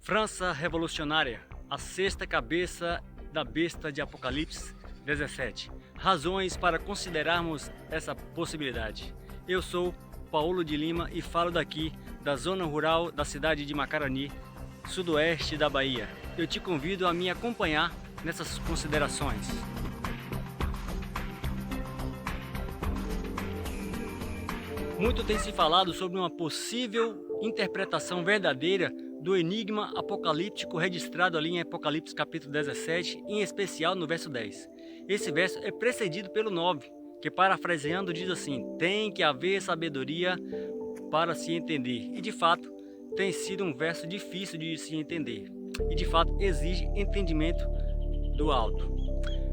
França revolucionária, a sexta cabeça da besta de Apocalipse 17. Razões para considerarmos essa possibilidade. Eu sou Paulo de Lima e falo daqui da zona rural da cidade de Macarani, sudoeste da Bahia. Eu te convido a me acompanhar nessas considerações. Muito tem se falado sobre uma possível interpretação verdadeira do enigma apocalíptico registrado ali em Apocalipse capítulo 17, em especial no verso 10. Esse verso é precedido pelo 9, que parafraseando diz assim: tem que haver sabedoria para se entender. E de fato, tem sido um verso difícil de se entender. E de fato, exige entendimento do alto.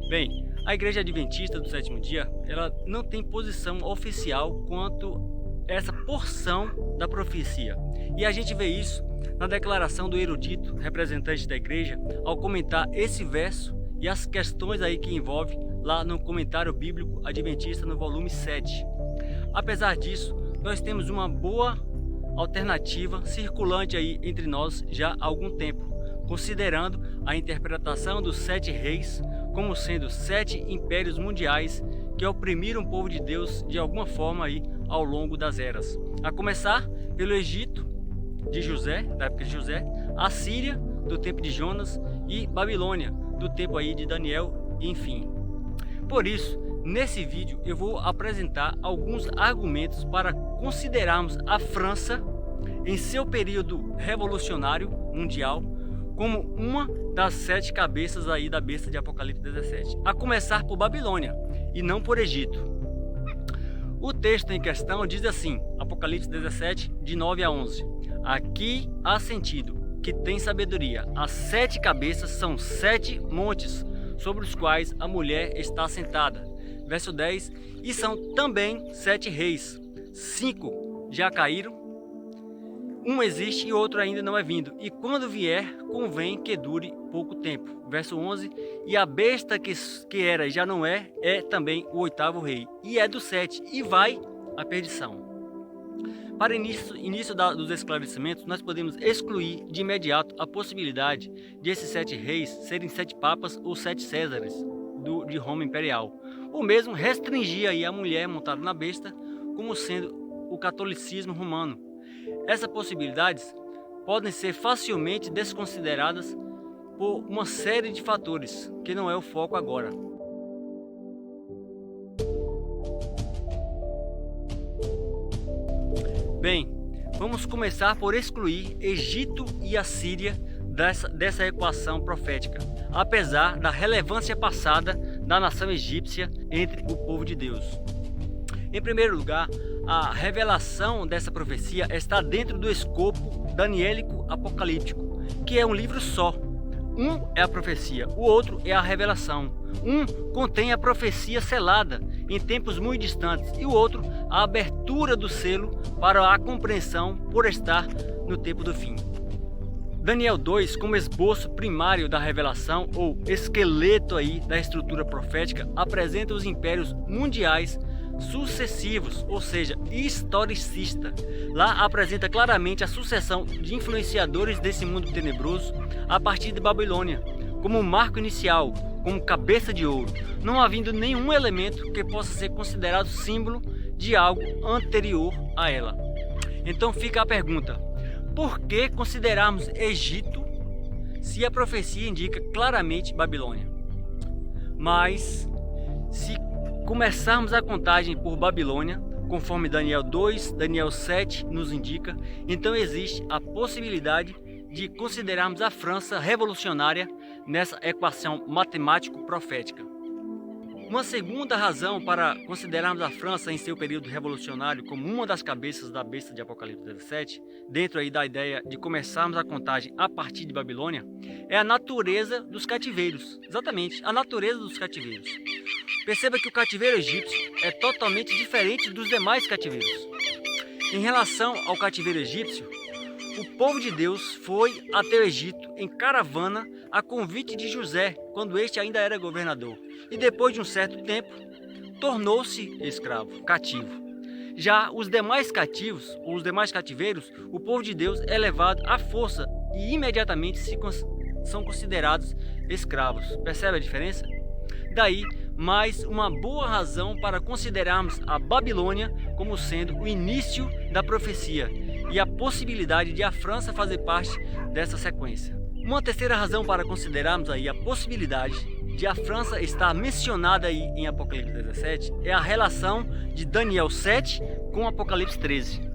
Bem, a Igreja Adventista do Sétimo Dia, ela não tem posição oficial quanto essa porção da profecia. E a gente vê isso na declaração do erudito, representante da igreja, ao comentar esse verso e as questões aí que envolve lá no Comentário Bíblico Adventista no volume 7. Apesar disso, nós temos uma boa alternativa circulante aí entre nós já há algum tempo, considerando a interpretação dos 7 reis como sendo 7 impérios mundiais que oprimiram o povo de Deus de alguma forma aí ao longo das eras. A começar pelo Egito de José, da época de José, a Síria do tempo de Jonas e Babilônia do tempo aí de Daniel, enfim. Por isso, nesse vídeo eu vou apresentar alguns argumentos para considerarmos a França em seu período revolucionário mundial como uma das 7 cabeças aí da besta de Apocalipse 17, a começar por Babilônia e não por Egito. O texto em questão diz assim, Apocalipse 17, de 9 a 11. Aqui há sentido que tem sabedoria. As 7 cabeças são 7 montes sobre os quais a mulher está sentada. Verso 10. E são também 7 reis. 5 já caíram. Um existe e outro ainda não é vindo. E quando vier, convém que dure pouco tempo. Verso 11. E a besta que era e já não é também o 8º rei. E é do 7 e vai à perdição. Para início dos esclarecimentos, nós podemos excluir de imediato a possibilidade de esses 7 reis serem 7 papas ou 7 césares de Roma Imperial. Ou mesmo restringir aí a mulher montada na besta como sendo o catolicismo romano. Essas possibilidades podem ser facilmente desconsideradas por uma série de fatores, que não é o foco agora. Bem, vamos começar por excluir Egito e a Síria dessa equação profética, apesar da relevância passada da nação egípcia entre o povo de Deus. Em primeiro lugar, a revelação dessa profecia está dentro do escopo daniélico apocalíptico, que é um livro só. Um é a profecia, o outro é a revelação. Um contém a profecia selada em tempos muito distantes e o outro a abertura do selo para a compreensão por estar no tempo do fim. Daniel 2, como esboço primário da revelação ou esqueleto aí da estrutura profética, apresenta os impérios mundiais sucessivos, ou seja, historicista. Lá apresenta claramente a sucessão de influenciadores desse mundo tenebroso a partir de Babilônia, como marco inicial, como cabeça de ouro, não havendo nenhum elemento que possa ser considerado símbolo de algo anterior a ela. Então fica a pergunta: por que considerarmos Egito se a profecia indica claramente Babilônia? Mas se começarmos a contagem por Babilônia, conforme Daniel 2, Daniel 7 nos indica, então existe a possibilidade de considerarmos a França revolucionária nessa equação matemático-profética. Uma segunda razão para considerarmos a França em seu período revolucionário como uma das cabeças da besta de Apocalipse 17, dentro aí da ideia de começarmos a contagem a partir de Babilônia, é a natureza dos cativeiros. Exatamente, a natureza dos cativeiros. Perceba que o cativeiro egípcio é totalmente diferente dos demais cativeiros. Em relação ao cativeiro egípcio, o povo de Deus foi até o Egito em caravana a convite de José, quando este ainda era governador, e depois de um certo tempo, tornou-se escravo, cativo. Já os demais cativos, ou os demais cativeiros, o povo de Deus é levado à força e imediatamente são considerados escravos. Percebe a diferença? Daí, mais uma boa razão para considerarmos a Babilônia como sendo o início da profecia e a possibilidade de a França fazer parte dessa sequência. Uma terceira razão para considerarmos aí a possibilidade de a França estar mencionada aí em Apocalipse 17 é a relação de Daniel 7 com Apocalipse 13.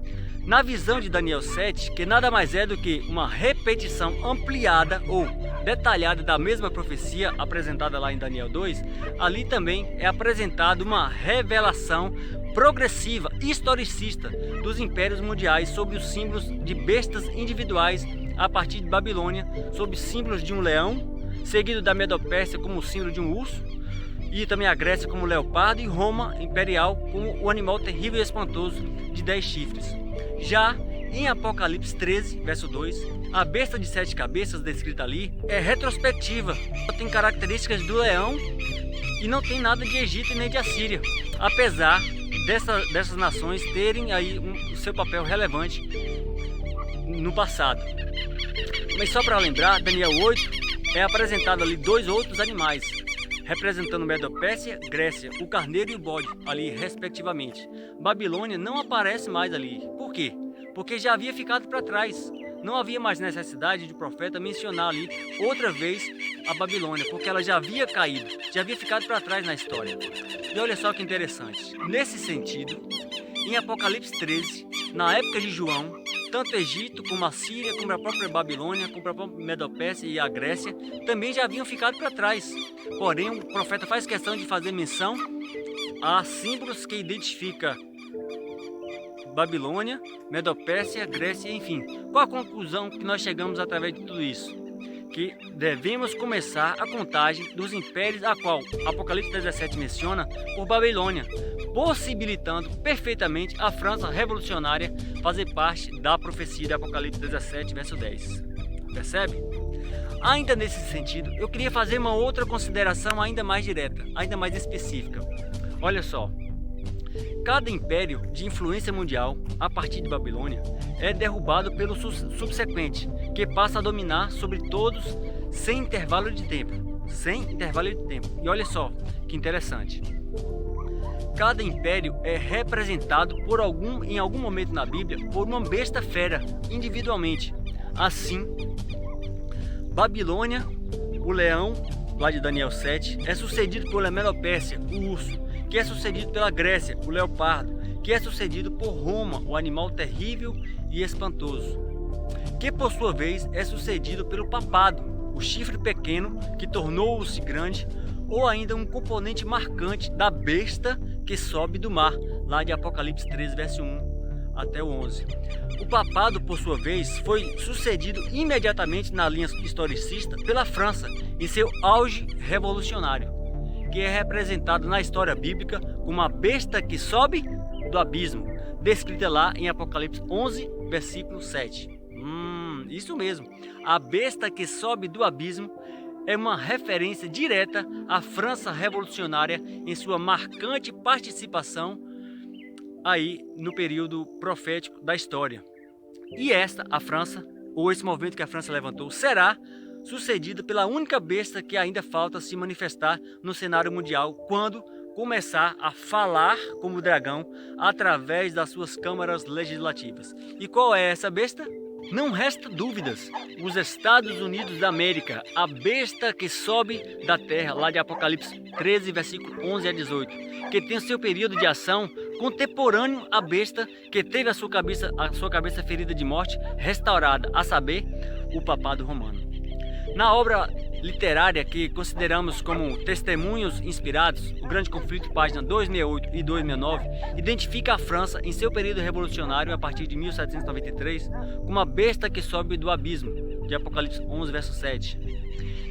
Na visão de Daniel 7, que nada mais é do que uma repetição ampliada ou detalhada da mesma profecia apresentada lá em Daniel 2, ali também é apresentada uma revelação progressiva, historicista, dos impérios mundiais sobre os símbolos de bestas individuais a partir de Babilônia, sob símbolos de um leão, seguido da Medopérsia como símbolo de um urso, e também a Grécia como leopardo, e Roma imperial como o animal terrível e espantoso de 10 chifres. Já em Apocalipse 13, verso 2, a besta de 7 cabeças descrita ali é retrospectiva, tem características do leão e não tem nada de Egito nem de Assíria, apesar dessas nações terem aí o seu papel relevante no passado. Mas só para lembrar, Daniel 8 é apresentado ali 2 outros animais, representando Medopérsia, Grécia, o carneiro e o bode, ali respectivamente. Babilônia não aparece mais ali. Por quê? Porque já havia ficado para trás. Não havia mais necessidade de o profeta mencionar ali outra vez a Babilônia, porque ela já havia caído, já havia ficado para trás na história. E olha só que interessante. Nesse sentido, em Apocalipse 13, na época de João, tanto Egito como a Síria, como a própria Babilônia, como a própria Medopérsia e a Grécia também já haviam ficado para trás. Porém, o profeta faz questão de fazer menção a símbolos que identificam Babilônia, Medopérsia, Grécia, enfim. Qual a conclusão que nós chegamos através de tudo isso? Que devemos começar a contagem dos impérios a qual Apocalipse 17 menciona por Babilônia, possibilitando perfeitamente a França revolucionária fazer parte da profecia de Apocalipse 17, verso 10. Percebe? Ainda nesse sentido, eu queria fazer uma outra consideração ainda mais direta, ainda mais específica. Olha só, cada império de influência mundial, a partir de Babilônia, é derrubado pelo subsequente, que passa a dominar sobre todos sem intervalo de tempo. Sem intervalo de tempo. E olha só, que interessante. Cada império é representado em algum momento na Bíblia por uma besta fera, individualmente. Assim, Babilônia, o leão, lá de Daniel 7, é sucedido pela Medopérsia, o urso, que é sucedido pela Grécia, o leopardo, que é sucedido por Roma, o animal terrível e espantoso, que por sua vez é sucedido pelo papado, o chifre pequeno que tornou-se grande, ou ainda um componente marcante da besta que sobe do mar, lá de Apocalipse 13, verso 1 até o 11. O papado, por sua vez, foi sucedido imediatamente na linha historicista pela França, em seu auge revolucionário, que é representado na história bíblica como a besta que sobe do abismo, descrita lá em Apocalipse 11, versículo 7. Isso mesmo, a besta que sobe do abismo é uma referência direta à França revolucionária em sua marcante participação aí no período profético da história. E a França, ou esse movimento que a França levantou, será sucedida pela única besta que ainda falta se manifestar no cenário mundial quando começar a falar como dragão através das suas câmaras legislativas. E qual é essa besta? Não resta dúvidas, os Estados Unidos da América, a besta que sobe da terra, lá de Apocalipse 13, versículo 11 a 18, que tem o seu período de ação contemporâneo à besta que teve a sua cabeça ferida de morte restaurada, a saber, o papado romano. Na obra literária que consideramos como testemunhos inspirados, o Grande Conflito, página 268 e 269, identifica a França em seu período revolucionário a partir de 1793 como a besta que sobe do abismo, de Apocalipse 11, verso 7.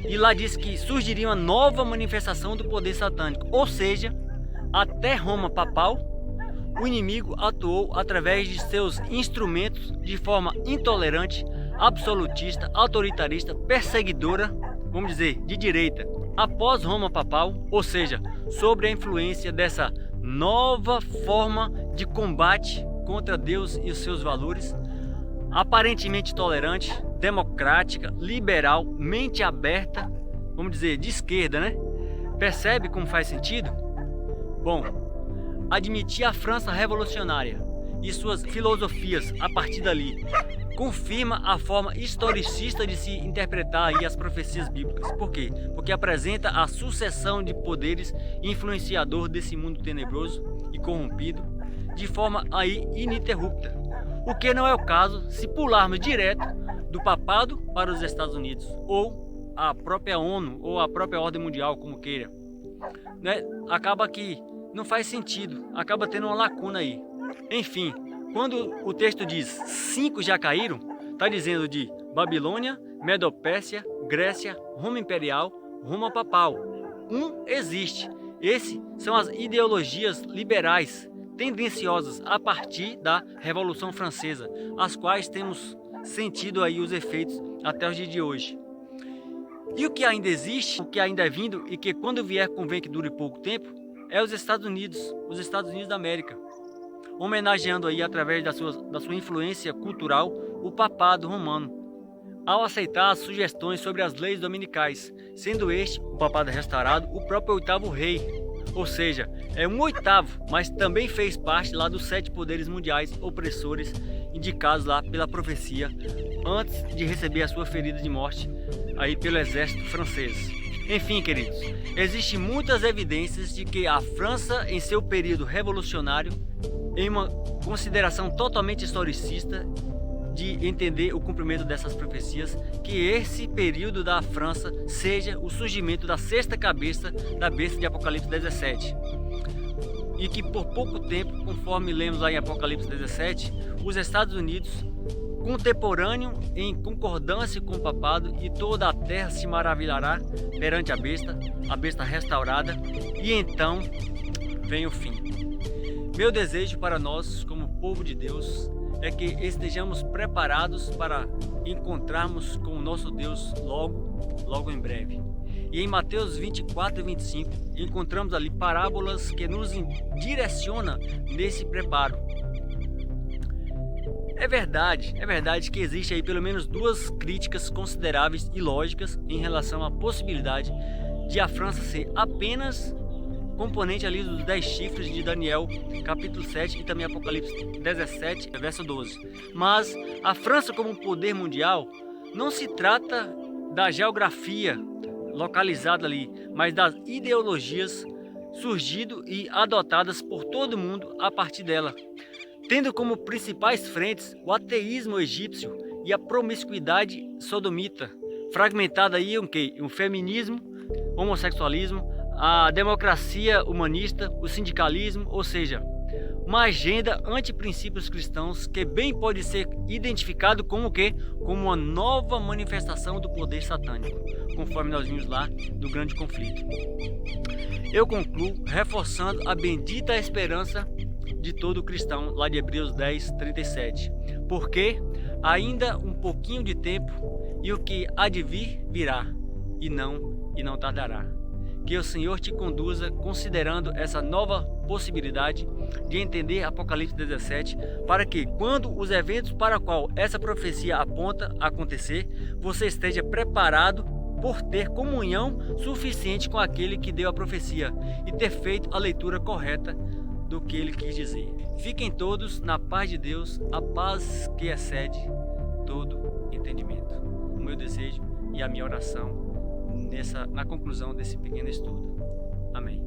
E lá diz que surgiria uma nova manifestação do poder satânico, ou seja, até Roma papal, o inimigo atuou através de seus instrumentos de forma intolerante, absolutista, autoritarista, perseguidora, vamos dizer, de direita. Após Roma papal, ou seja, sobre a influência dessa nova forma de combate contra Deus e os seus valores, aparentemente tolerante, democrática, liberal, mente aberta, vamos dizer, de esquerda, né? Percebe como faz sentido? Bom, admitir a França revolucionária e suas filosofias a partir dali confirma a forma historicista de se interpretar aí as profecias bíblicas. Por quê? Porque apresenta a sucessão de poderes influenciador desse mundo tenebroso e corrompido de forma aí ininterrupta. O que não é o caso se pularmos direto do papado para os Estados Unidos ou a própria ONU ou a própria ordem mundial, como queira, né? Acaba que não faz sentido, acaba tendo uma lacuna aí. Enfim, quando o texto diz 5 já caíram, está dizendo de Babilônia, Medopérsia, Grécia, Roma Imperial, Roma Papal. Um existe. Esses são as ideologias liberais tendenciosas a partir da Revolução Francesa, as quais temos sentido aí os efeitos até os dias de hoje. E o que ainda existe, o que ainda é vindo e que quando vier convém que dure pouco tempo, é os Estados Unidos da América, homenageando aí através da sua influência cultural o papado romano, ao aceitar as sugestões sobre as leis dominicais, sendo este, o papado restaurado, o próprio oitavo rei, ou seja, é um oitavo, mas também fez parte lá dos 7 poderes mundiais opressores indicados lá pela profecia antes de receber a sua ferida de morte aí pelo exército francês. Enfim, queridos, existem muitas evidências de que a França, em seu período revolucionário, em uma consideração totalmente historicista de entender o cumprimento dessas profecias, que esse período da França seja o surgimento da 6ª cabeça da besta de Apocalipse 17. E que por pouco tempo, conforme lemos lá em Apocalipse 17, os Estados Unidos, contemporâneo em concordância com o papado, e toda a terra se maravilhará perante a besta restaurada, e então vem o fim. Meu desejo para nós, como povo de Deus, é que estejamos preparados para encontrarmos com o nosso Deus logo em breve. E em Mateus 24 e 25, encontramos ali parábolas que nos direcionam nesse preparo. É verdade que existe aí pelo menos 2 críticas consideráveis e lógicas em relação à possibilidade de a França ser apenas componente ali dos 10 chifres de Daniel, capítulo 7 e também Apocalipse 17, verso 12. Mas a França como um poder mundial não se trata da geografia localizada ali, mas das ideologias surgidas e adotadas por todo mundo a partir dela, tendo como principais frentes o ateísmo egípcio e a promiscuidade sodomita, fragmentada aí um feminismo, homossexualismo, a democracia humanista, o sindicalismo, ou seja, uma agenda anti-princípios cristãos que bem pode ser identificado como o quê? Como uma nova manifestação do poder satânico, conforme nós vimos lá do grande conflito. Eu concluo reforçando a bendita esperança de todo cristão, lá de Hebreus 10, 37. Porque ainda um pouquinho de tempo e o que há de vir virá, e não tardará. Que o Senhor te conduza considerando essa nova possibilidade de entender Apocalipse 17, para que quando os eventos para qual essa profecia aponta acontecer, você esteja preparado por ter comunhão suficiente com aquele que deu a profecia e ter feito a leitura correta do que ele quis dizer. Fiquem todos na paz de Deus, a paz que excede todo entendimento. O meu desejo e a minha oração na conclusão desse pequeno estudo. Amém.